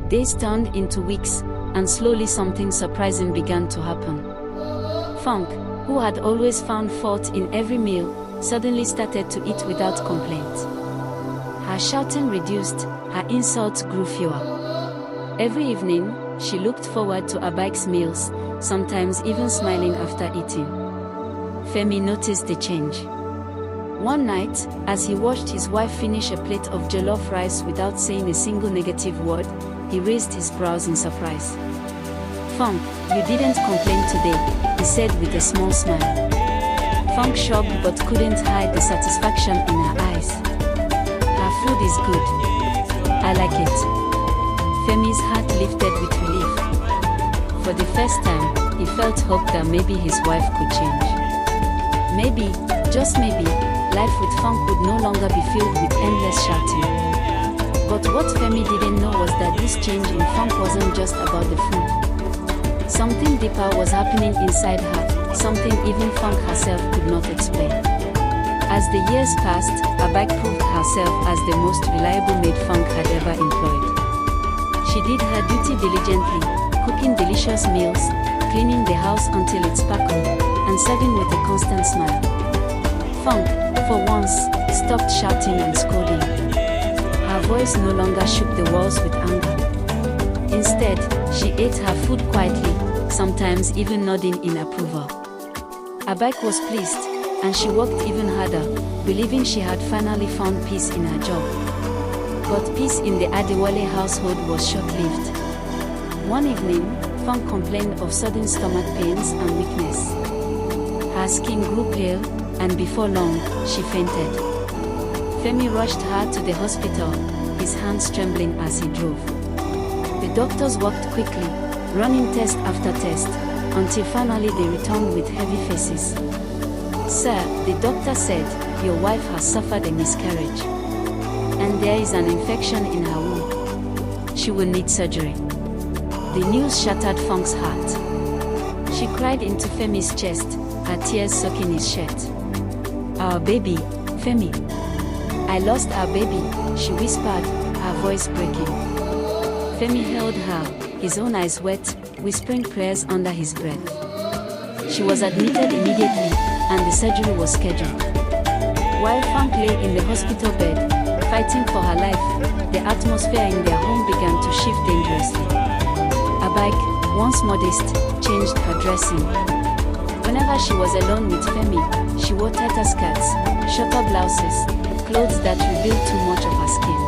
Days turned into weeks, and slowly something surprising began to happen. Funk, who had always found fault in every meal, suddenly started to eat without complaint. Her shouting reduced, her insults grew fewer. Every evening, she looked forward to Abike's meals, sometimes even smiling after eating. Femi noticed the change. One night, as he watched his wife finish a plate of jollof rice without saying a single negative word, he raised his brows in surprise. "Funk, you didn't complain today," he said with a small smile. Funk shrugged but couldn't hide the satisfaction in her eyes. "Her food is good. I like it." Femi's heart lifted with relief. For the first time, he felt hope that maybe his wife could change. Maybe, just maybe, life with Funk would no longer be filled with endless shouting. But what Femi didn't know was that this change in Funk wasn't just about the food. Something deeper was happening inside her, something even Funk herself could not explain. As the years passed, Abike proved herself as the most reliable maid Funk had ever employed. She did her duty diligently, cooking delicious meals, cleaning the house until it sparkled, and serving with a constant smile. Funk, for once, stopped shouting and scolding. Her voice no longer shook the walls with anger. Instead, she ate her food quietly, sometimes even nodding in approval. Abike was pleased, and she worked even harder, believing she had finally found peace in her job. But peace in the Adewale household was short-lived. One evening, Funk complained of sudden stomach pains and weakness. Her skin grew pale, and before long, she fainted. Femi rushed her to the hospital, his hands trembling as he drove. The doctors worked quickly, running test after test, until finally they returned with heavy faces. "Sir," the doctor said, "your wife has suffered a miscarriage. And there is an infection in her womb. She will need surgery." The news shattered Funk's heart. She cried into Femi's chest, her tears soaking his shirt. "Our baby, Femi. I lost our baby," she whispered, her voice breaking. Femi held her, his own eyes wet, whispering prayers under his breath. She was admitted immediately, and the surgery was scheduled. While Funk lay in the hospital bed, fighting for her life, the atmosphere in their home began to shift dangerously. Abike, once modest, changed her dressing. Whenever she was alone with Femi, she wore tighter skirts, shorter blouses, clothes that revealed too much of her skin.